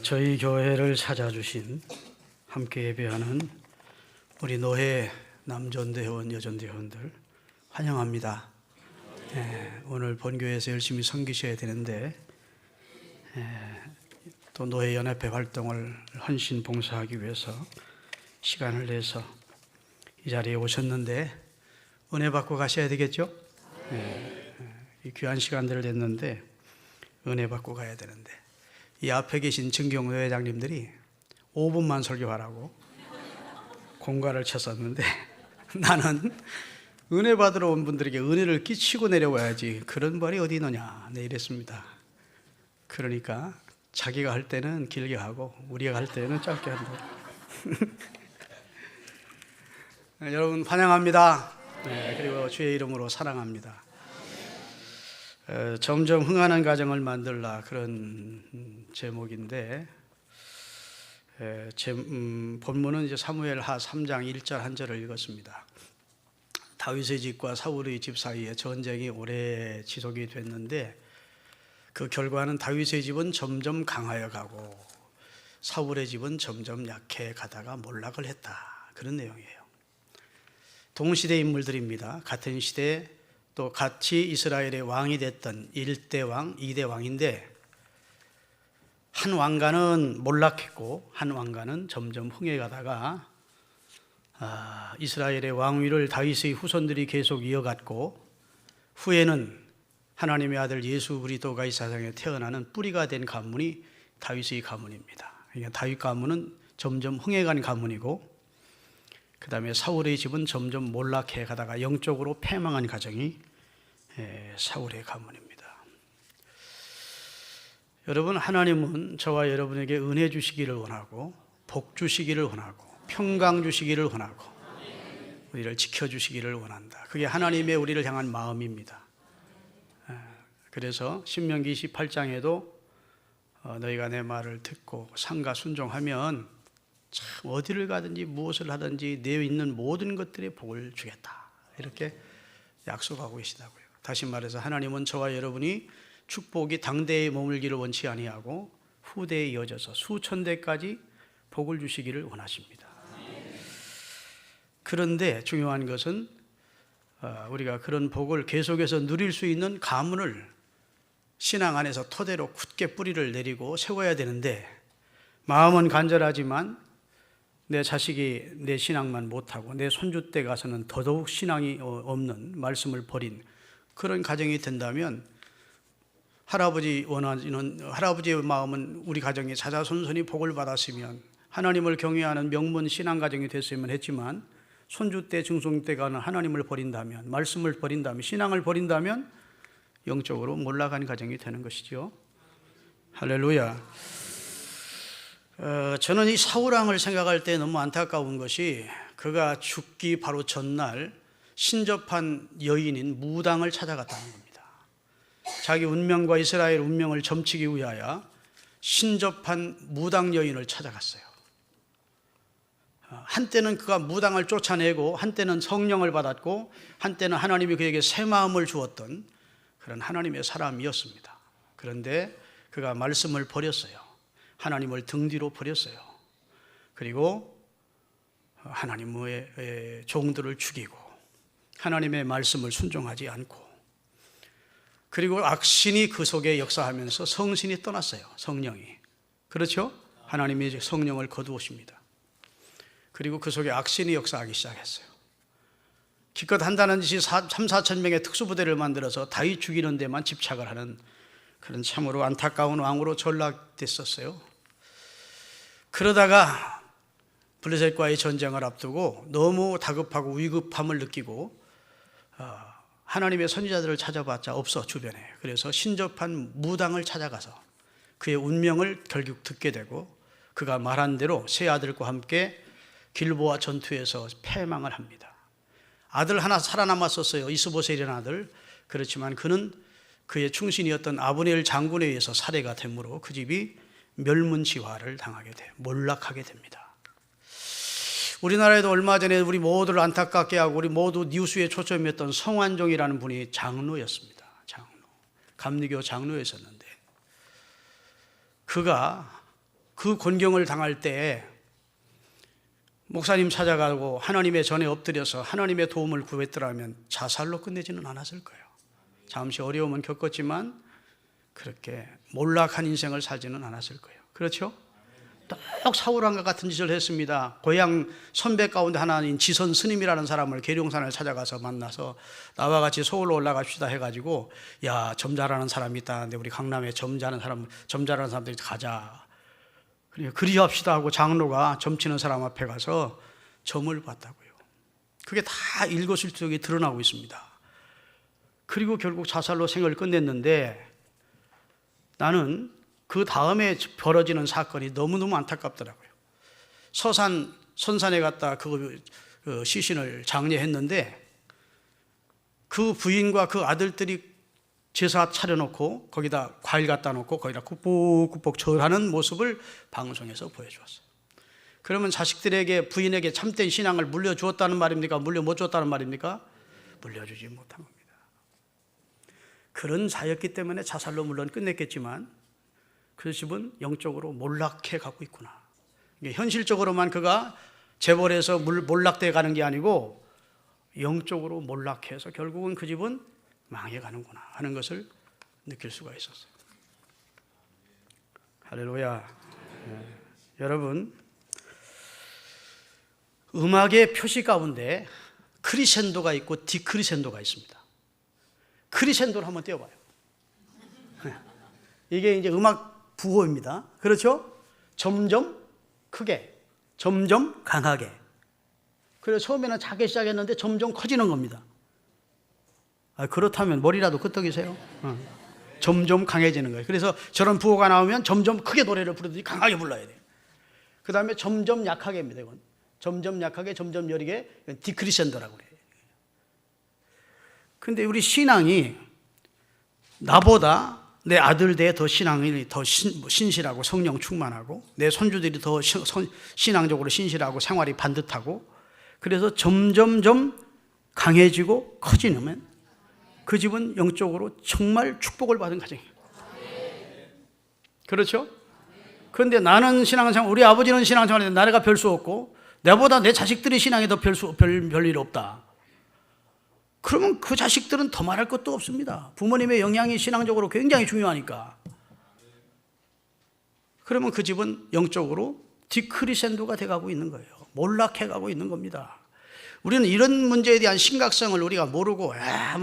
저희 교회를 찾아주신 함께 예배하는 우리 노회 남전대회원, 여전대회원들 환영합니다. 오늘 본교회에서 열심히 섬기셔야 되는데 또 노회연합회 활동을 헌신 봉사하기 위해서 시간을 내서 이 자리에 오셨는데 은혜 받고 가셔야 되겠죠? 이 귀한 시간들을 냈는데 은혜 받고 가야 되는데 이 앞에 계신 증경노 회장님들이 5분만 설교하라고 공갈을 쳤었는데 나는 은혜 받으러 온 분들에게 은혜를 끼치고 내려와야지 그런 말이 어디 있느냐 네 이랬습니다. 그러니까 자기가 할 때는 길게 하고 우리가 할 때는 짧게 한다. 여러분 환영합니다. 그리고 주의 이름으로 사랑합니다. 점점 흥하는 가정을 만들라 그런 제목인데 본문은 이제 사무엘하 3장 1절 한 절을 읽었습니다. 다윗의 집과 사울의 집 사이에 전쟁이 오래 지속이 됐는데 그 결과는 다윗의 집은 점점 강하여 가고 사울의 집은 점점 약해 가다가 몰락을 했다. 그런 내용이에요. 동시대 인물들입니다. 같은 시대에 또 같이 이스라엘의 왕이 됐던 1대 왕, 2대 왕인데 한 왕가는 몰락했고 한 왕가는 점점 흥해가다가 이스라엘의 왕위를 다윗의 후손들이 계속 이어갔고 후에는 하나님의 아들 예수 그리스도가 이 세상에 태어나는 뿌리가 된 가문이 다윗의 가문입니다. 그러니까 다윗 가문은 점점 흥해간 가문이고 그 다음에 사울의 집은 점점 몰락해 가다가 영적으로 패망한 가정이 사울의 가문입니다. 여러분, 하나님은 저와 여러분에게 은혜 주시기를 원하고 복 주시기를 원하고 평강 주시기를 원하고 우리를 지켜주시기를 원한다. 그게 하나님의 우리를 향한 마음입니다. 그래서 신명기 28장에도 너희가 내 말을 듣고 삼가 순종하면 참 어디를 가든지 무엇을 하든지 내 있는 모든 것들에 복을 주겠다. 이렇게 약속하고 계시다고요. 다시 말해서 하나님은 저와 여러분이 축복이 당대에 머물기를 원치 아니하고 후대에 이어져서 수천 대까지 복을 주시기를 원하십니다. 그런데 중요한 것은 우리가 그런 복을 계속해서 누릴 수 있는 가문을 신앙 안에서 토대로 굳게 뿌리를 내리고 세워야 되는데 마음은 간절하지만 내 자식이 내 신앙만 못하고 내 손주 때 가서는 더더욱 신앙이 없는 말씀을 버린 그런 가정이 된다면 할아버지의 마음은 우리 가정이 자자손손이 복을 받았으면 하나님을 경외하는 명문 신앙 가정이 됐으면 했지만 손주 때 증손 때 가는 하나님을 버린다면 말씀을 버린다면 신앙을 버린다면 영적으로 몰락한 가정이 되는 것이죠. 할렐루야. 저는 이 사울왕을 생각할 때 너무 안타까운 것이 그가 죽기 바로 전날 신접한 여인인 무당을 찾아갔다는 겁니다. 자기 운명과 이스라엘 운명을 점치기 위하여 신접한 무당 여인을 찾아갔어요. 한때는 그가 무당을 쫓아내고 한때는 성령을 받았고 한때는 하나님이 그에게 새 마음을 주었던 그런 하나님의 사람이었습니다. 그런데 그가 말씀을 버렸어요. 하나님을 등 뒤로 버렸어요. 그리고 하나님의 종들을 죽이고 하나님의 말씀을 순종하지 않고 그리고 악신이 그 속에 역사하면서 성신이 떠났어요. 성령이. 그렇죠? 하나님이 성령을 거두십니다. 그리고 그 속에 악신이 역사하기 시작했어요. 기껏 한다는 짓이 3,4천 명의 특수부대를 만들어서 다윗 죽이는 데만 집착을 하는 그런 참으로 안타까운 왕으로 전락됐었어요. 그러다가 블레셋과의 전쟁을 앞두고 너무 다급하고 위급함을 느끼고 하나님의 선지자들을 찾아봤자 없어 주변에. 그래서 신접한 무당을 찾아가서 그의 운명을 결국 듣게 되고 그가 말한 대로 세 아들과 함께 길보아 전투에서 패망을 합니다. 아들 하나 살아남았었어요. 이스보셋이라는 아들. 그렇지만 그는 그의 충신이었던 아브넬 장군에 의해서 살해가 되므로 그 집이 멸문지화를 당하게 돼요. 몰락하게 됩니다. 우리나라에도 얼마 전에 우리 모두를 안타깝게 하고 우리 모두 뉴스에 초점이었던 성완종이라는 분이 장로였습니다. 장로. 감리교 장로였었는데 그가 그 곤경을 당할 때 목사님 찾아가고 하나님의 전에 엎드려서 하나님의 도움을 구했더라면 자살로 끝내지는 않았을 거예요. 잠시 어려움은 겪었지만 그렇게 몰락한 인생을 살지는 않았을 거예요. 그렇죠? 똑 사울왕과 같은 짓을 했습니다. 고향 선배 가운데 하나인 지선 스님이라는 사람을 계룡산을 찾아가서 만나서 나와 같이 서울로 올라갑시다 해가지고, 야, 점 잘하는 사람이 있다는데 우리 강남에 점 잘하는 사람들이 가자. 그리합시다 하고 장로가 점 치는 사람 앞에 가서 점을 봤다고요. 그게 다 일거수일투족이 드러나고 있습니다. 그리고 결국 자살로 생을 끝냈는데, 나는 그 다음에 벌어지는 사건이 너무너무 안타깝더라고요. 선산에 갔다 그 시신을 장례했는데 그 부인과 그 아들들이 제사 차려놓고 거기다 과일 갖다 놓고 거기다 꾹꾹꾹 절하는 모습을 방송에서 보여주었어요. 그러면 자식들에게, 부인에게 참된 신앙을 물려주었다는 말입니까? 물려 못 줬다는 말입니까? 물려주지 못한 겁니다. 그런 사였기 때문에 자살로 물론 끝냈겠지만 그 집은 영적으로 몰락해 가고 있구나. 현실적으로만 그가 재벌에서 몰락돼 가는 게 아니고 영적으로 몰락해서 결국은 그 집은 망해가는구나 하는 것을 느낄 수가 있었어요. 할렐루야. 여러분, 음악의 표시 가운데 크리센도가 있고 디크리센도가 있습니다. 크리센도를 한번 띄워봐요. 이게 이제 음악 부호입니다. 그렇죠? 점점 크게, 점점 강하게. 그래서 처음에는 작게 시작했는데 점점 커지는 겁니다. 그렇다면 머리라도 끄떡이세요? 점점 강해지는 거예요. 그래서 저런 부호가 나오면 점점 크게 노래를 부르든지 강하게 불러야 돼요. 그 다음에 점점 약하게 합니다. 이건 점점 약하게, 점점 여리게, 디크리센도라고 그래요. 근데 우리 신앙이 나보다 내 아들들이 더 신앙이 더 신실하고 성령 충만하고 내 손주들이 더 신앙적으로 신실하고 생활이 반듯하고 그래서 점점점 강해지고 커지면 그 집은 영적으로 정말 축복을 받은 가정이에요. 그렇죠? 그런데 나는 신앙생활, 우리 아버지는 신앙생활인데 나래가 별 수 없고 내보다 내 자식들이 신앙이 더 별일 없다. 그러면 그 자식들은 더 말할 것도 없습니다. 부모님의 영향이 신앙적으로 굉장히 중요하니까. 그러면 그 집은 영적으로 디크리센도가 돼가고 있는 거예요. 몰락해가고 있는 겁니다. 우리는 이런 문제에 대한 심각성을 우리가 모르고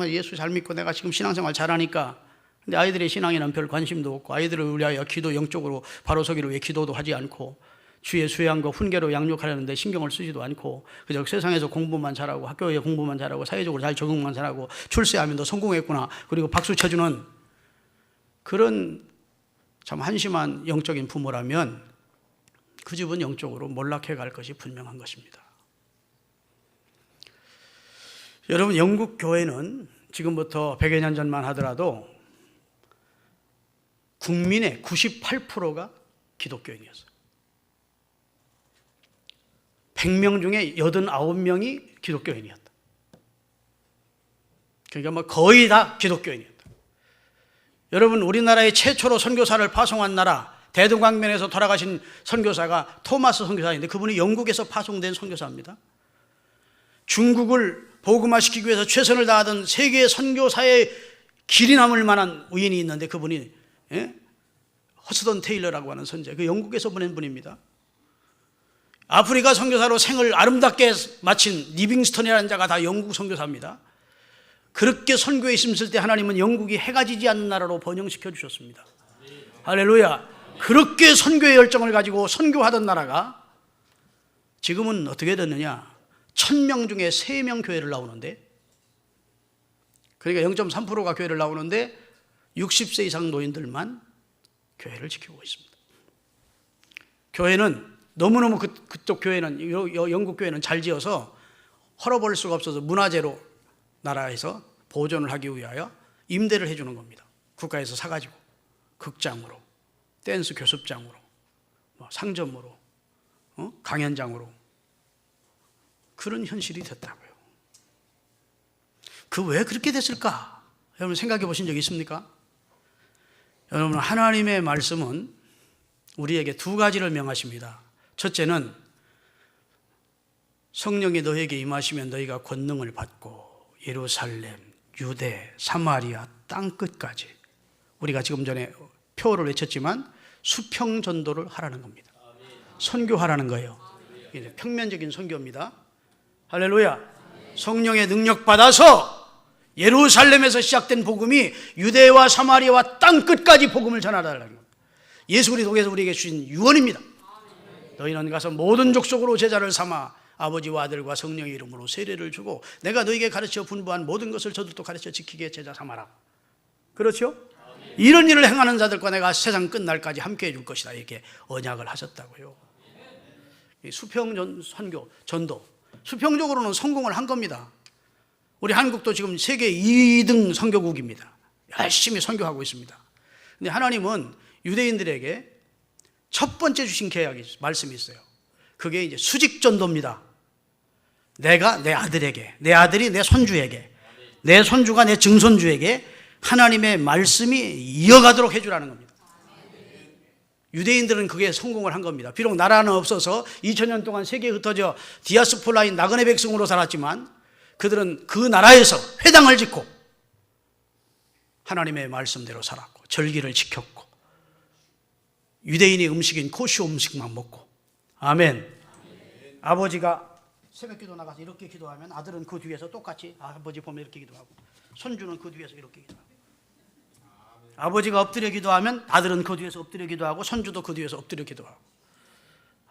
예수 잘 믿고 내가 지금 신앙생활 잘하니까, 근데 아이들의 신앙에는 별 관심도 없고 아이들을 위하여 기도 영적으로 바로 서기를 위해 기도도 하지 않고 주의 수양과 훈계로 양육하려는데 신경을 쓰지도 않고 그저 세상에서 공부만 잘하고 학교에 공부만 잘하고 사회적으로 잘 적응만 잘하고 출세하면 너 성공했구나 그리고 박수 쳐주는 그런 참 한심한 영적인 부모라면 그 집은 영적으로 몰락해 갈 것이 분명한 것입니다. 여러분, 영국 교회는 지금부터 100여 년 전만 하더라도 국민의 98%가 기독교인이었어요. 100명 중에 89명이 기독교인이었다. 그러니까 뭐 거의 다 기독교인이었다. 여러분, 우리나라의 최초로 선교사를 파송한 나라, 대동강변에서 돌아가신 선교사가 토마스 선교사인데 그분이 영국에서 파송된 선교사입니다. 중국을 복음화시키기 위해서 최선을 다하던 세계 선교사의 길이 남을 만한 우인이 있는데 그분이 허스던 테일러라고 하는 선제, 그 영국에서 보낸 분입니다. 아프리카 선교사로 생을 아름답게 마친 리빙스턴이라는 자가 다 영국 선교사입니다. 그렇게 선교에 있을 때 하나님은 영국이 해가 지지 않는 나라로 번영시켜 주셨습니다. 할렐루야. 그렇게 선교의 열정을 가지고 선교하던 나라가 지금은 어떻게 됐느냐, 1000명 중에 3명 교회를 나오는데, 그러니까 0.3%가 교회를 나오는데 60세 이상 노인들만 교회를 지키고 있습니다. 교회는 너무너무 그쪽 교회는, 영국 교회는 잘 지어서 헐어버릴 수가 없어서 문화재로 나라에서 보존을 하기 위하여 임대를 해주는 겁니다. 국가에서 사가지고 극장으로, 댄스 교습장으로, 상점으로, 강연장으로, 그런 현실이 됐다고요. 그 왜 그렇게 됐을까? 여러분 생각해 보신 적 있습니까? 여러분, 하나님의 말씀은 우리에게 두 가지를 명하십니다. 첫째는 성령이 너에게 임하시면 너희가 권능을 받고 예루살렘, 유대, 사마리아 땅 끝까지, 우리가 지금 전에 표어를 외쳤지만 수평전도를 하라는 겁니다. 선교하라는 거예요. 이제 평면적인 선교입니다. 할렐루야. 성령의 능력 받아서 예루살렘에서 시작된 복음이 유대와 사마리아와 땅 끝까지 복음을 전하라는 겁니다. 예수 그리스도께서 우리에게 주신 유언입니다. 너희는 가서 모든 족속으로 제자를 삼아 아버지와 아들과 성령의 이름으로 세례를 주고 내가 너희에게 가르쳐 분부한 모든 것을 저들도 가르쳐 지키게 제자 삼아라. 그렇죠? 이런 일을 행하는 자들과 내가 세상 끝날까지 함께 해줄 것이다, 이렇게 언약을 하셨다고요. 수평 선교, 전도, 수평적으로는 성공을 한 겁니다. 우리 한국도 지금 세계 2등 선교국입니다. 열심히 선교하고 있습니다. 근데 하나님은 유대인들에게 첫 번째 주신 계약이, 말씀이 있어요. 그게 이제 수직전도입니다. 내가 내 아들에게, 내 아들이 내 손주에게, 내 손주가 내 증손주에게 하나님의 말씀이 이어가도록 해주라는 겁니다. 유대인들은 그게 성공을 한 겁니다. 비록 나라는 없어서 2000년 동안 세계에 흩어져 디아스포라인 나그네 백성으로 살았지만 그들은 그 나라에서 회당을 짓고 하나님의 말씀대로 살았고 절기를 지켰고 유대인의 음식인 코시오 음식만 먹고. 아멘. 아버지가 새벽기도 나가서 이렇게 기도하면 아들은 그 뒤에서 똑같이 아버지 보면 이렇게 기도하고 손주는 그 뒤에서 이렇게 기도하고, 아버지가 엎드려 기도하면 아들은 그 뒤에서 엎드려 기도하고 손주도 그 뒤에서 엎드려 기도하고.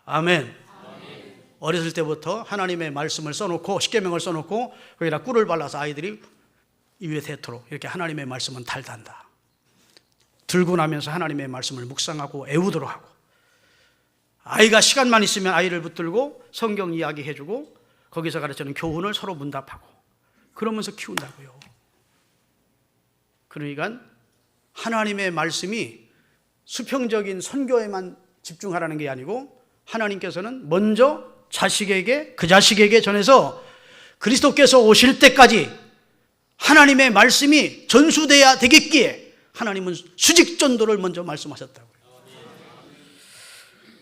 아멘. 어렸을 때부터 하나님의 말씀을 써놓고 십계명을 써놓고 거기다 꿀을 발라서 아이들이 입에 대토록 이렇게 하나님의 말씀은 달단다. 들고 나면서 하나님의 말씀을 묵상하고 애우도록 하고, 아이가 시간만 있으면 아이를 붙들고 성경 이야기해주고 거기서 가르치는 교훈을 서로 문답하고 그러면서 키운다고요. 그러니까 하나님의 말씀이 수평적인 선교에만 집중하라는 게 아니고 하나님께서는 먼저 자식에게, 그 자식에게 전해서 그리스도께서 오실 때까지 하나님의 말씀이 전수돼야 되겠기에 하나님은 수직전도를 먼저 말씀하셨다고요.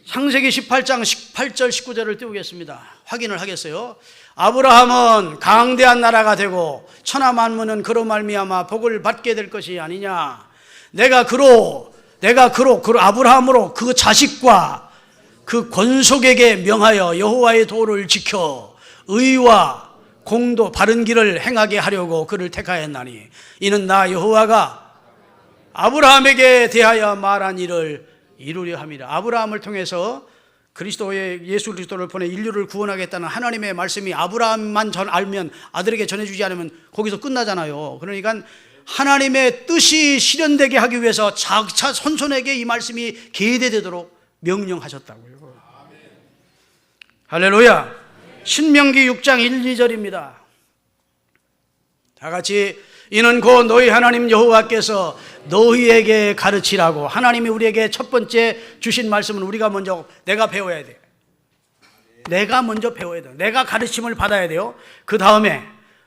창세기 18장 18절 19절을 띄우겠습니다. 확인을 하겠어요. 아브라함은 강대한 나라가 되고 천하 만문은 그로 말미암아 복을 받게 될 것이 아니냐. 내가 그로 아브라함으로 그 자식과 그 권속에게 명하여 여호와의 도를 지켜 의와 공도 바른 길을 행하게 하려고 그를 택하였나니 이는 나 여호와가 아브라함에게 대하여 말한 일을 이루려 함이라. 아브라함을 통해서 그리스도의 예수 그리스도를 보내 인류를 구원하겠다는 하나님의 말씀이 아브라함만 알면, 아들에게 전해주지 않으면 거기서 끝나잖아요. 그러니까 하나님의 뜻이 실현되게 하기 위해서 자차 손손에게 이 말씀이 계대되도록 명령하셨다고요. 할렐루야. 신명기 6장 1, 2절입니다. 다 같이 이는 곧 너희 하나님 여호와께서 너희에게 가르치라고. 하나님이 우리에게 첫 번째 주신 말씀은 우리가 먼저 내가 배워야 돼요. 내가 먼저 배워야 돼요. 내가 가르침을 받아야 돼요. 그 다음에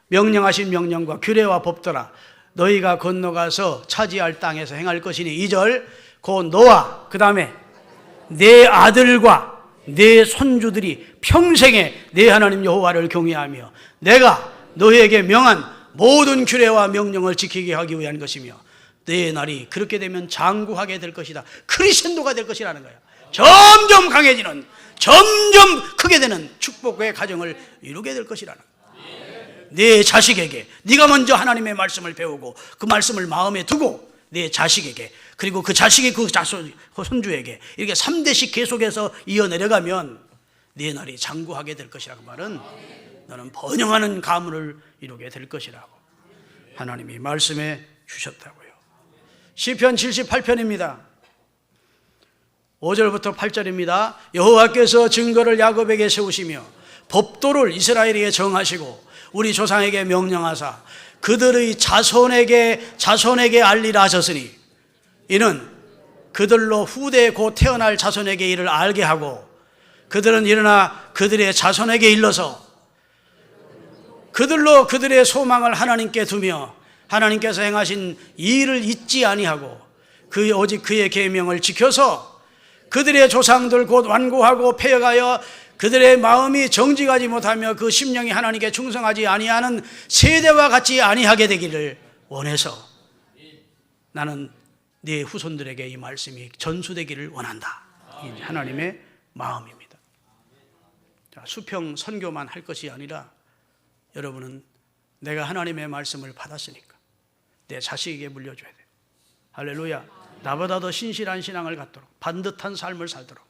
명령하신 명령과 규례와 법도라. 너희가 건너가서 차지할 땅에서 행할 것이니 2절 곧 너와 그 다음에 내 아들과 내 손주들이 평생에 내 하나님 여호와를 경외하며 내가 너희에게 명한 모든 규례와 명령을 지키게 하기 위한 것이며 내 날이 그렇게 되면 장구하게 될 것이다. 크리스천도가 될 것이라는 거예요. 점점 강해지는, 점점 크게 되는 축복의 가정을 이루게 될 것이라는 거예요. 내 자식에게 네가 먼저 하나님의 말씀을 배우고 그 말씀을 마음에 두고 내 자식에게, 그리고 그 자식이 그 손주에게 이렇게 3대씩 계속해서 이어내려가면 네 날이 장구하게 될 것이라고 말은 너는 번영하는 가문을 이루게 될 것이라고 하나님이 말씀해 주셨다고요. 시편 78편입니다. 5절부터 8절입니다. 여호와께서 증거를 야곱에게 세우시며 법도를 이스라엘에게 정하시고 우리 조상에게 명령하사 그들의 자손에게 알리라 하셨으니 이는 그들로 후대 곧 태어날 자손에게 이를 알게 하고 그들은 일어나 그들의 자손에게 일러서 그들로 그들의 소망을 하나님께 두며 하나님께서 행하신 이 일을 잊지 아니하고 오직 그의 계명을 지켜서 그들의 조상들 곧 완고하고 폐역하여 그들의 마음이 정직하지 못하며 그 심령이 하나님께 충성하지 아니하는 세대와 같이 아니하게 되기를 원해서 나는 네 후손들에게 이 말씀이 전수되기를 원한다. 이게 하나님의 마음입니다. 자, 수평 선교만 할 것이 아니라 여러분은 내가 하나님의 말씀을 받았으니까 내 자식에게 물려줘야 돼요. 할렐루야. 나보다 더 신실한 신앙을 갖도록, 반듯한 삶을 살도록,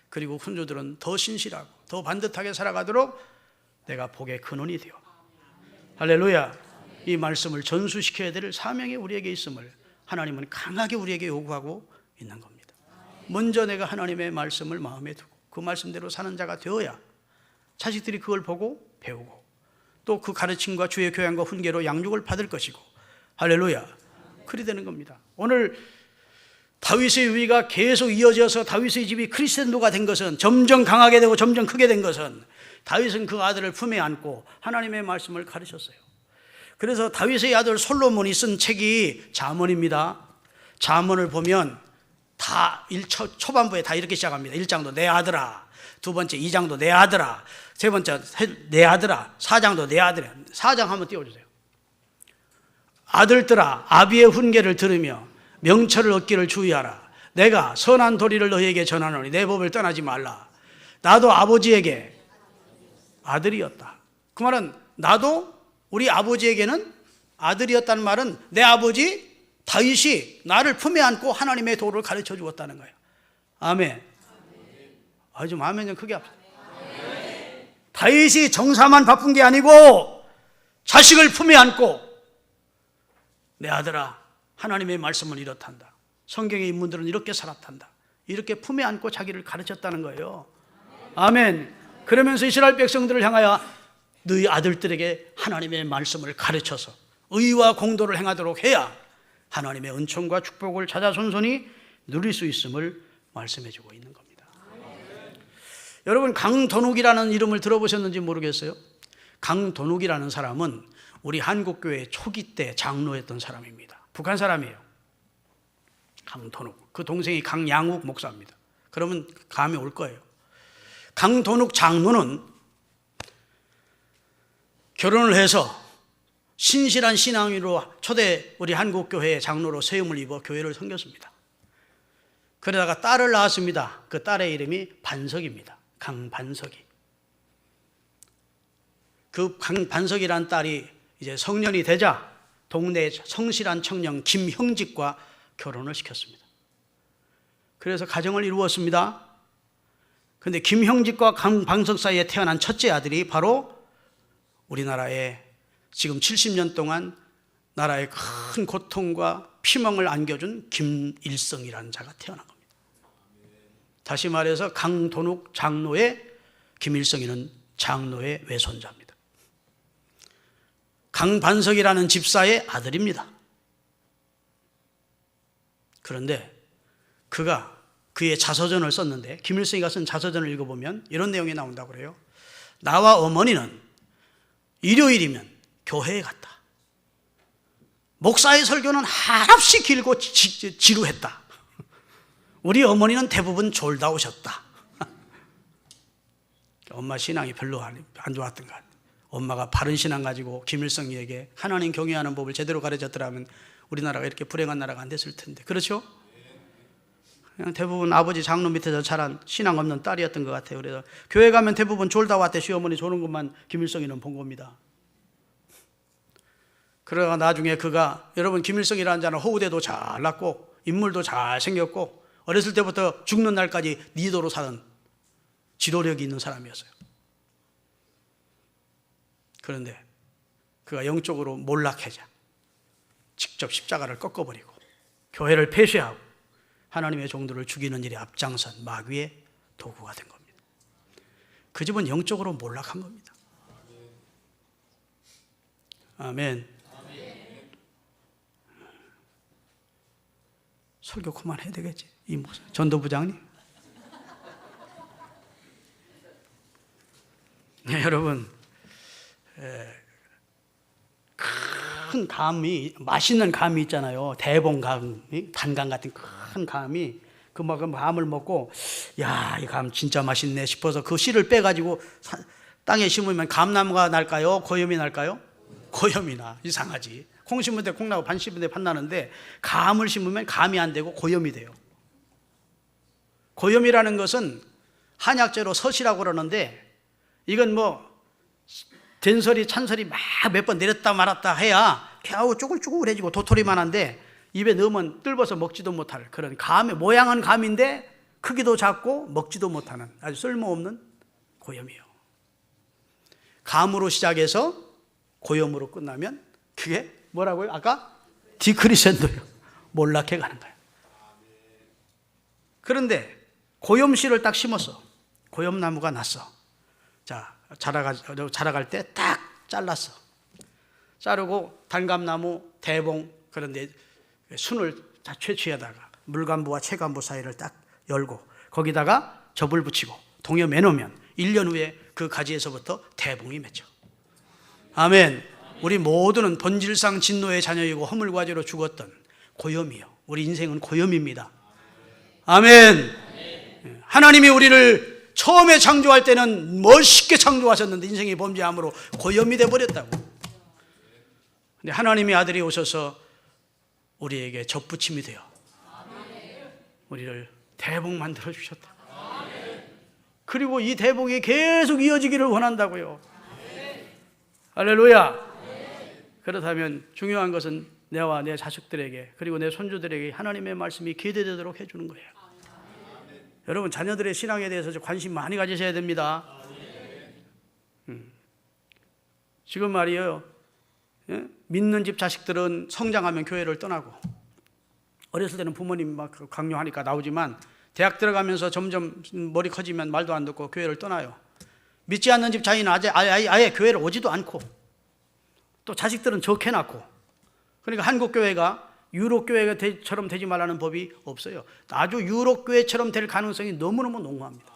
그리고 훈조들은 더 신실하고 더 반듯하게 살아가도록 내가 복의 근원이 되어, 할렐루야, 이 말씀을 전수시켜야 될 사명이 우리에게 있음을 하나님은 강하게 우리에게 요구하고 있는 겁니다. 먼저 내가 하나님의 말씀을 마음에 두고 그 말씀대로 사는 자가 되어야 자식들이 그걸 보고 배우고 또 그 가르침과 주의 교양과 훈계로 양육을 받을 것이고, 할렐루야, 그리 되는 겁니다. 오늘 다윗의 유위가 계속 이어져서 다윗의 집이 크리스천도가 된 것은, 점점 강하게 되고 점점 크게 된 것은, 다윗은 그 아들을 품에 안고 하나님의 말씀을 가르쳤어요. 그래서 다윗의 아들 솔로몬이 쓴 책이 잠언입니다. 잠언을 보면 다 초반부에 다 이렇게 시작합니다. 1장도 내 아들아, 두 번째 2장도 내 아들아, 세 번째 내 아들아, 4장도 내 아들아. 4장 한번 띄워주세요. 아들들아, 아비의 훈계를 들으며 명철을 얻기를 주의하라. 내가 선한 도리를 너희에게 전하노니 내 법을 떠나지 말라. 나도 아버지에게 아들이었다. 그 말은 나도 우리 아버지에게는 아들이었다는 말은 내 아버지 다윗이 나를 품에 안고 하나님의 도를 가르쳐 주었다는 거예요. 아멘. 좀 아멘 좀 크게 합시다. 다윗이 정사만 바쁜 게 아니고 자식을 품에 안고 내 아들아, 하나님의 말씀을 이렇단다. 성경의 인물들은 이렇게 살았단다. 이렇게 품에 안고 자기를 가르쳤다는 거예요. 아멘. 그러면서 이스라엘 백성들을 향하여 너희 아들들에게 하나님의 말씀을 가르쳐서 의와 공도를 행하도록 해야 하나님의 은총과 축복을 자자손손이 누릴 수 있음을 말씀해주고 있는 겁니다. 여러분, 강도둑이라는 이름을 들어보셨는지 모르겠어요. 강도둑이라는 사람은 우리 한국교회 초기 때 장로였던 사람입니다. 북한 사람이에요. 강도둑. 그 동생이 강양욱 목사입니다. 그러면 감이 올 거예요. 강도둑 장로는 결혼을 해서 신실한 신앙으로 초대 우리 한국교회의 장로로 세움을 입어 교회를 섬겼습니다. 그러다가 딸을 낳았습니다. 그 딸의 이름이 반석입니다. 강반석이. 그 강반석이란 딸이 이제 성년이 되자 동네 성실한 청년 김형직과 결혼을 시켰습니다. 그래서 가정을 이루었습니다. 그런데 김형직과 강반석 사이에 태어난 첫째 아들이 바로 우리나라에 지금 70년 동안 나라에 큰 고통과 피멍을 안겨준 김일성이라는 자가 태어난 겁니다. 다시 말해서 강도둑 장로의 김일성이는 장로의 외손자입니다. 강반석이라는 집사의 아들입니다. 그런데 그가 그의 자서전을 썼는데, 김일성이가 쓴 자서전을 읽어보면 이런 내용이 나온다고 그래요. 나와 어머니는 일요일이면 교회에 갔다. 목사의 설교는 한없이 길고 지루했다. 우리 어머니는 대부분 졸다 오셨다. 엄마 신앙이 별로 안 좋았던 것 같아요. 엄마가 바른 신앙 가지고 김일성이에게 하나님 경외하는 법을 제대로 가르쳤더라면 우리나라가 이렇게 불행한 나라가 안 됐을 텐데. 그렇죠? 그냥 대부분 아버지 장로 밑에서 자란 신앙 없는 딸이었던 것 같아요. 그래서 교회 가면 대부분 졸다 왔대. 시어머니 조는 것만 김일성이는 본 겁니다. 그러다가 나중에 그가, 여러분, 김일성이라는 자는 허우대도 잘 났고 인물도 잘 생겼고 어렸을 때부터 죽는 날까지 리더로 사는 지도력이 있는 사람이었어요. 그런데 그가 영적으로 몰락해자 직접 십자가를 꺾어버리고 교회를 폐쇄하고 하나님의 종들을 죽이는 일에 앞장선 마귀의 도구가 된 겁니다. 그 집은 영적으로 몰락한 겁니다. 아멘. 설교 그만해야 되겠지, 이 목사 전도부장님. 네, 여러분, 큰 감이, 맛있는 감이 있잖아요. 대봉감, 단감 같은 큰 감이 그 감을 먹고 야, 이 감 진짜 맛있네 싶어서 그 씨를 빼가지고 땅에 심으면 감나무가 날까요? 고염이 날까요? 고염이 나. 이상하지. 콩 심을 때 콩나고 반 심을 때 반 나는데 감을 심으면 감이 안 되고 고염이 돼요. 고염이라는 것은 한약재로 서시라고 그러는데 이건 뭐 된설이 찬설이 막 몇 번 내렸다 말았다 해야 겨우 쭈글쭈글해지고 도토리만 한데 입에 넣으면 뜰어서 먹지도 못할 그런 감의 모양은 감인데 크기도 작고 먹지도 못하는 아주 쓸모없는 고염이에요. 감으로 시작해서 고염으로 끝나면 그게 뭐라고요? 아까 디크리센도요. 몰락해 가는 거예요. 그런데 고염씨를 딱 심었어. 고염나무가 났어. 자, 자라갈 때 딱 잘랐어. 자르고 단감나무, 대봉 그런데 순을 다 채취하다가 물감부와 채감부 사이를 딱 열고 거기다가 접을 붙이고 동여 매놓으면 1년 후에 그 가지에서부터 대봉이 맺혀. 아멘. 우리 모두는 본질상 진노의 자녀이고 허물과지로 죽었던 고염이요. 우리 인생은 고염입니다. 아멘. 하나님이 우리를 처음에 창조할 때는 멋있게 창조하셨는데 인생이 범죄함으로 고염이 되어버렸다고. 근데 하나님의 아들이 오셔서 우리에게 접붙임이 되어 우리를 대복 만들어 주셨다. 그리고 이 대복이 계속 이어지기를 원한다고요. 할렐루야. 그렇다면 중요한 것은 내와 내 자식들에게 그리고 내 손주들에게 하나님의 말씀이 기대되도록 해주는 거예요. 여러분 자녀들의 신앙에 대해서 관심 많이 가지셔야 됩니다. 지금 말이에요. 믿는 집 자식들은 성장하면 교회를 떠나고 어렸을 때는 부모님 막 강요하니까 나오지만 대학 들어가면서 점점 머리 커지면 말도 안 듣고 교회를 떠나요. 믿지 않는 집 자녀는 아예 교회를 오지도 않고 또 자식들은 적게 낳고 그러니까 한국 교회가 유럽 교회처럼 되지 말라는 법이 없어요. 아주 유럽 교회처럼 될 가능성이 너무너무 농후합니다.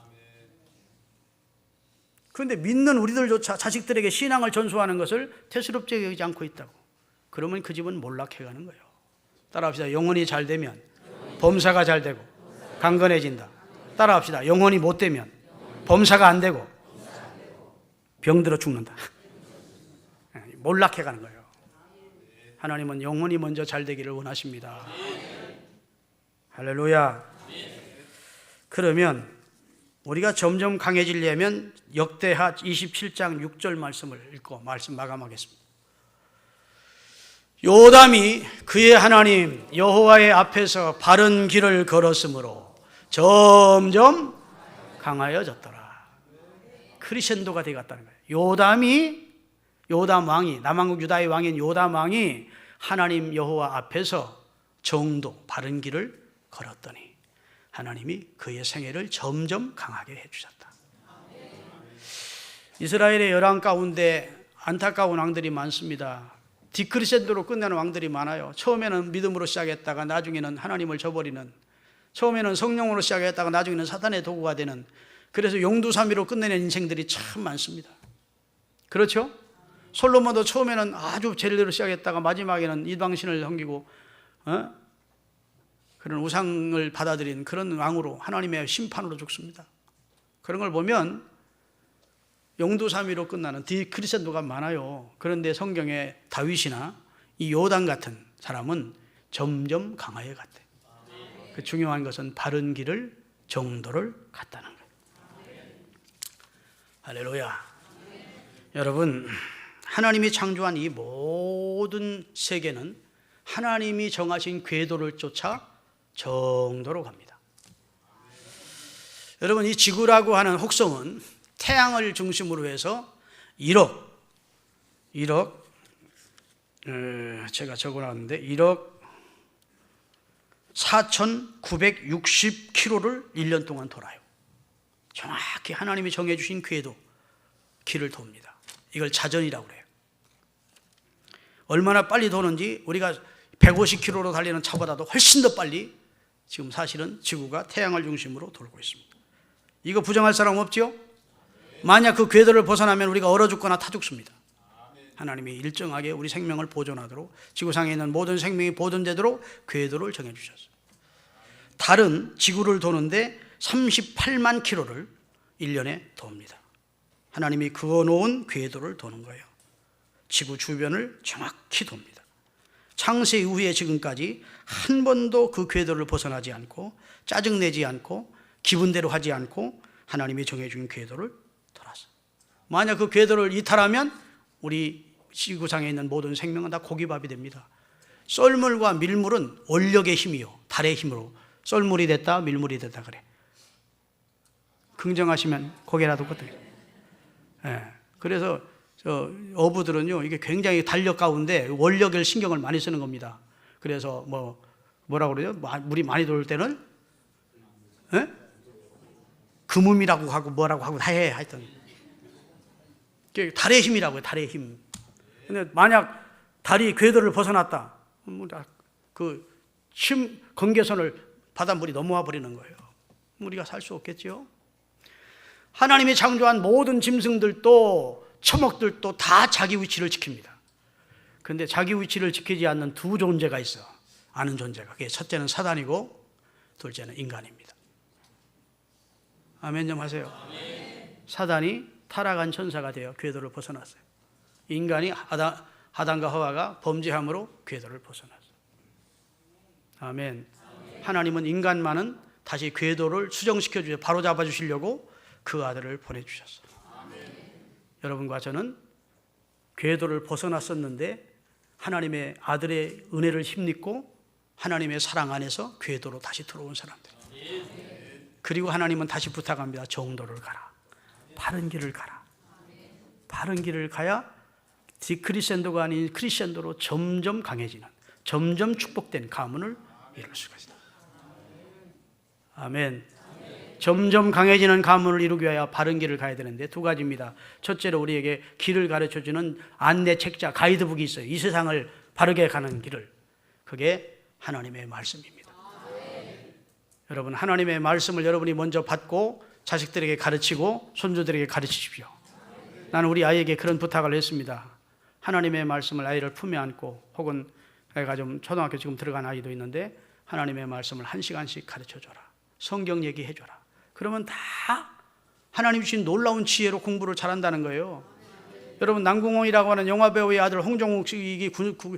그런데 믿는 우리들조차 자식들에게 신앙을 전수하는 것을 태스럽게 여기지 않고 있다고. 그러면 그 집은 몰락해가는 거예요. 따라합시다. 영혼이 잘 되면 범사가 잘 되고 강건해진다. 따라합시다. 영혼이 못 되면 범사가 안 되고 병들어 죽는다. 몰락해가는 거예요. 하나님은 영혼이 먼저 잘 되기를 원하십니다. 할렐루야. 그러면 우리가 점점 강해지려면 역대하 27장 6절 말씀을 읽고 말씀 마감하겠습니다. 요담이 그의 하나님 여호와의 앞에서 바른 길을 걸었으므로 점점 강하여졌더라. 크리센도가 되었다는 거예요. 요담 왕이 남왕국 유다의 왕인 요담 왕이 하나님 여호와 앞에서 정도 바른 길을 걸었더니 하나님이 그의 생애를 점점 강하게 해주셨다. 이스라엘의 열왕 가운데 안타까운 왕들이 많습니다. 디크리센도로 끝내는 왕들이 많아요. 처음에는 믿음으로 시작했다가 나중에는 하나님을 저버리는, 처음에는 성령으로 시작했다가 나중에는 사탄의 도구가 되는, 그래서 용두사미로 끝내는 인생들이 참 많습니다. 그렇죠? 솔로몬도 처음에는 아주 제대로 시작했다가 마지막에는 이방신을 섬기고 그런 우상을 받아들인 그런 왕으로 하나님의 심판으로 죽습니다. 그런 걸 보면 용두사미로 끝나는 디크리센도가 많아요. 그런데 성경에 다윗이나 이 요단 같은 사람은 점점 강하게 갔대. 그 중요한 것은 바른 길을 정도를 갔다는 거예요. 할렐루야. 여러분, 하나님이 창조한 이 모든 세계는 하나님이 정하신 궤도를 쫓아 정도로 갑니다. 여러분, 이 지구라고 하는 혹성은 태양을 중심으로 해서 1억 제가 적어놨는데 1억 4,960km를 1년 동안 돌아요. 정확히 하나님이 정해주신 궤도, 길을 돕니다. 이걸 자전이라고 그래요. 얼마나 빨리 도는지 우리가 150km로 달리는 차보다도 훨씬 더 빨리 지금 사실은 지구가 태양을 중심으로 돌고 있습니다. 이거 부정할 사람 없죠? 만약 그 궤도를 벗어나면 우리가 얼어 죽거나 타 죽습니다. 하나님이 일정하게 우리 생명을 보존하도록 지구상에 있는 모든 생명이 보존되도록 궤도를 정해주셨어요. 달은 지구를 도는데 38만 킬로를 1년에 돕니다. 하나님이 그어놓은 궤도를 도는 거예요. 지구 주변을 정확히 돕니다. 창세 이후에 지금까지 한 번도 그 궤도를 벗어나지 않고 짜증내지 않고 기분대로 하지 않고 하나님이 정해준 궤도를 돌았어요. 만약 그 궤도를 이탈하면 우리 지구상에 있는 모든 생명은 다 고기밥이 됩니다. 썰물과 밀물은 원력의 힘이요, 달의 힘으로 썰물이 됐다 밀물이 됐다 그래. 긍정하시면 고개라도 끄덕여. 그래서 어부들은요, 이게 굉장히 달력 가운데 원력을 신경을 많이 쓰는 겁니다. 그래서 뭐라고 그러죠? 물이 많이 돌 때는 금음이라고 하고 뭐라고 하고 다 해. 하여튼 달의 힘이라고요. 달의 힘. 근데 만약 달이 궤도를 벗어났다, 그 경계선을 바닷물이 넘어와 버리는 거예요. 우리가 살 수 없겠죠. 하나님이 창조한 모든 짐승들도 초목들도 다 자기 위치를 지킵니다. 그런데 자기 위치를 지키지 않는 두 존재가 있어. 아는 존재가. 그게 첫째는 사단이고 둘째는 인간입니다. 아멘 좀 하세요. 아멘. 사단이 타락한 천사가 되어 궤도를 벗어났어요. 인간이 아담과 하와가 범죄함으로 궤도를 벗어났어요. 아멘. 아멘. 하나님은 인간만은 다시 궤도를 수정시켜 주셔 바로잡아 주시려고 그 아들을 보내주셨어요. 아멘. 여러분과 저는 궤도를 벗어났었는데 하나님의 아들의 은혜를 힘입고 하나님의 사랑 안에서 궤도로 다시 들어온 사람들. 아멘. 그리고 하나님은 다시 부탁합니다. 정도를 가라. 바른 길을 가라. 바른 길을 가야 디크리센도가 아닌 크리센도로 점점 강해지는, 점점 축복된 가문을 이룰 수가 있다. 아멘. 점점 강해지는 가문을 이루기 위하여 바른 길을 가야 되는데 두 가지입니다. 첫째로 우리에게 길을 가르쳐주는 안내 책자, 가이드북이 있어요. 이 세상을 바르게 가는 길을. 그게 하나님의 말씀입니다. 여러분, 하나님의 말씀을 여러분이 먼저 받고 자식들에게 가르치고 손주들에게 가르치십시오. 나는 우리 아이에게 그런 부탁을 했습니다. 하나님의 말씀을 아이를 품에 안고, 혹은 애가 좀 초등학교 지금 들어간 아이도 있는데 하나님의 말씀을 1시간씩 가르쳐줘라. 성경 얘기해줘라. 그러면 다 하나님 주신 놀라운 지혜로 공부를 잘한다는 거예요. 여러분, 남궁홍이라고 하는 영화배우의 아들 홍정욱 씨,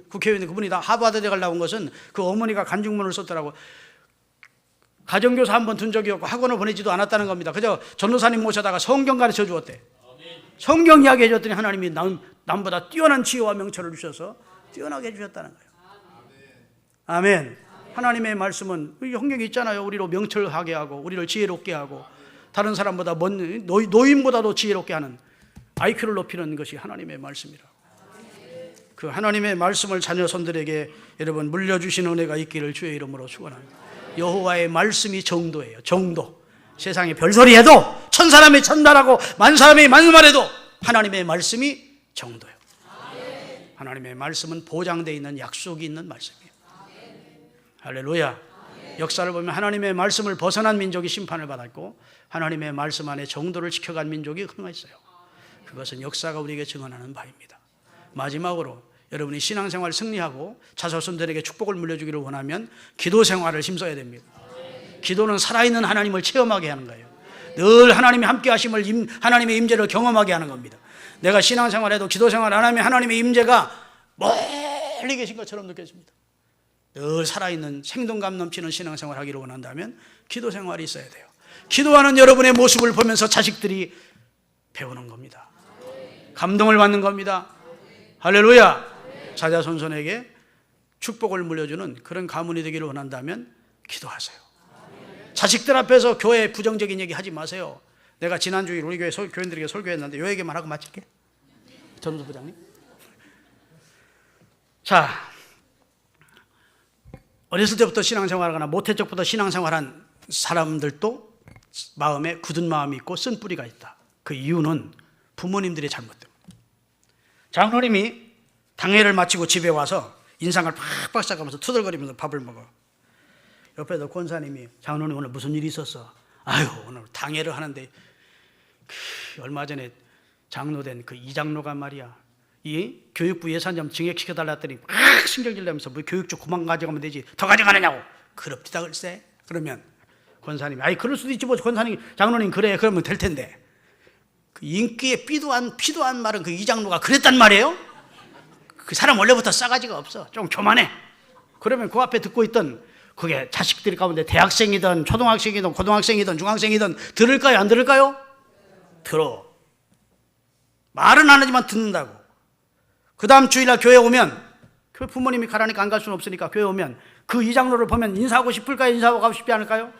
국회의원, 그분이 다 하버드대 가려고 온 것은 그 어머니가 간증문을 썼더라고. 가정교사 한 번 둔 적이 없고 학원을 보내지도 않았다는 겁니다. 그저 전도사님 모셔다가 성경 가르쳐 주었대. 성경 이야기 해줬더니 하나님이 남보다 뛰어난 지혜와 명철을 주셔서 뛰어나게 해주셨다는 거예요. 아멘. 하나님의 말씀은 성경에 있잖아요. 우리로 명철하게 하고 우리를 지혜롭게 하고 다른 사람보다 노인보다도 지혜롭게 하는, IQ를 높이는 것이 하나님의 말씀이라고. 그 하나님의 말씀을 자녀손들에게 여러분 물려주시는 은혜가 있기를 주의 이름으로 축원합니다. 여호와의 말씀이 정도예요. 정도. 세상에 별소리 해도 천사람이 천달하고 만사람이 만말해도 하나님의 말씀이 정도예요. 하나님의 말씀은 보장되어 있는 약속이 있는 말씀이에요. 할렐루야. 역사를 보면 하나님의 말씀을 벗어난 민족이 심판을 받았고 하나님의 말씀 안에 정도를 지켜간 민족이 흥했어요. 그것은 역사가 우리에게 증언하는 바입니다. 마지막으로 여러분이 신앙생활 승리하고 자손들에게 축복을 물려주기를 원하면 기도 생활을 힘써야 됩니다. 기도는 살아있는 하나님을 체험하게 하는 거예요. 늘 하나님이 함께 하심을, 하나님의 임재를 경험하게 하는 겁니다. 내가 신앙생활해도 기도생활 안 하면 하나님의 임재가 멀리 계신 것처럼 느껴집니다. 늘 살아있는 생동감 넘치는 신앙생활 하기를 원한다면 기도생활이 있어야 돼요. 기도하는 여러분의 모습을 보면서 자식들이 배우는 겁니다. 감동을 받는 겁니다. 할렐루야. 자자손손에게 축복을 물려주는 그런 가문이 되기를 원한다면 기도하세요. 자식들 앞에서 교회 부정적인 얘기 하지 마세요. 내가 지난주에 우리 교회 교인들에게 설교했는데 요 얘기만 하고 마칠게. 전우수 부장님. 자, 어렸을 때부터 신앙생활하거나 모태 적부터 신앙생활한 사람들도 마음에 굳은 마음이 있고 쓴 뿌리가 있다. 그 이유는 부모님들의 잘못입니다. 장로님이 당회를 마치고 집에 와서 인상을 팍팍 닦으면서 투덜거리면서 밥을 먹어. 옆에서 권사님이, 장로님 오늘 무슨 일이 있었어? 아유, 오늘 당회를 하는데 얼마 전에 장로된 그 이장로가 말이야, 이 교육부 예산 좀 증액시켜달라 했더니 막 신경질 내면서 뭐 교육 좀 그만 가져가면 되지 더 가져가느냐고. 그럽디다 글쎄. 그러면 권사님이 아이 그럴 수도 있지 뭐 권사님 장로님 그래 그러면 될 텐데 그 인기에 피도 안 마른 그 이장로가 그랬단 말이에요? 그 사람 원래부터 싸가지가 없어. 좀 교만해. 그러면 그 앞에 듣고 있던 그게 자식들 가운데 대학생이든 초등학생이든 고등학생이든 중학생이든 들을까요 안 들을까요? 들어. 말은 안 하지만 듣는다고. 그 다음 주일날 교회 오면 교회 부모님이 가라니까 안 갈 수는 없으니까 교회 오면 그 이장로를 보면 인사하고 싶을까요? 인사하고 가고 싶지 않을까요?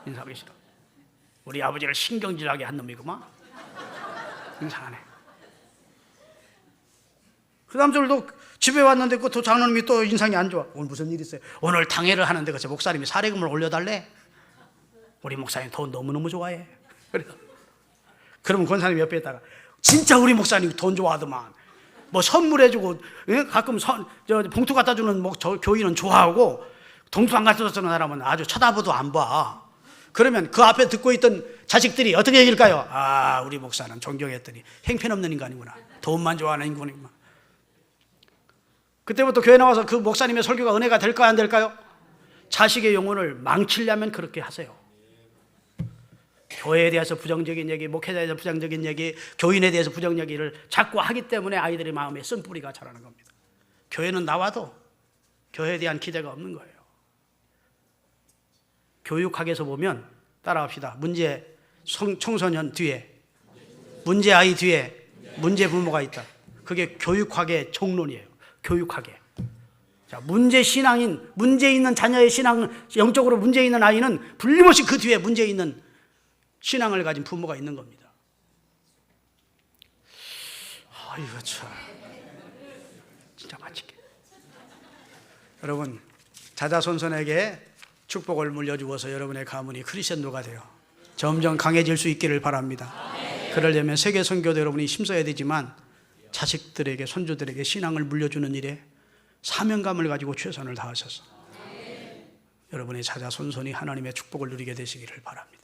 인사하기 싫어. 우리 아버지를 신경질하게 한 놈이구만. 인사 안 해. 그 다음 주일도 집에 왔는데 그 장로님이 또 인상이 안 좋아. 오늘 무슨 일 있어요? 오늘 당회를 하는데 그 목사님이 사례금을 올려달래. 우리 목사님 돈 너무너무 좋아해. 그러면 권사님 옆에 있다가 진짜 우리 목사님 돈 좋아하더만. 뭐 선물해주고 가끔 봉투 갖다 주는 저 교인은 좋아하고 봉투 안 갖다 주는 사람은 아주 쳐다보도 안 봐. 그러면 그 앞에 듣고 있던 자식들이 어떻게 얘기할까요? 아 우리 목사는 존경했더니 행편없는 인간이구나. 돈만 좋아하는 인간이구나. 그때부터 교회 나와서 그 목사님의 설교가 은혜가 될까요 안 될까요? 자식의 영혼을 망치려면 그렇게 하세요. 교회에 대해서 부정적인 얘기, 목회자에 대해서 부정적인 얘기, 교인에 대해서 부정적인 얘기를 자꾸 하기 때문에 아이들의 마음에 쓴뿌리가 자라는 겁니다. 교회는 나와도 교회에 대한 기대가 없는 거예요. 교육학에서 보면 따라합시다. 문제 청소년 뒤에 문제 아이 뒤에 문제 부모가 있다. 그게 교육학의 총론이에요. 교육학에. 자, 문제 신앙인, 문제 있는 자녀의 신앙, 영적으로 문제 있는 아이는 불림없이 그 뒤에 문제 있는 신앙을 가진 부모가 있는 겁니다. 이거 참 진짜 맛있게. 여러분 자자손손에게 축복을 물려주어서 여러분의 가문이 크리스천도가 되어 점점 강해질 수 있기를 바랍니다. 그러려면 세계 선교도 여러분이 힘써야 되지만 자식들에게 손주들에게 신앙을 물려주는 일에 사명감을 가지고 최선을 다하셔서 여러분의 자자손손이 하나님의 축복을 누리게 되시기를 바랍니다.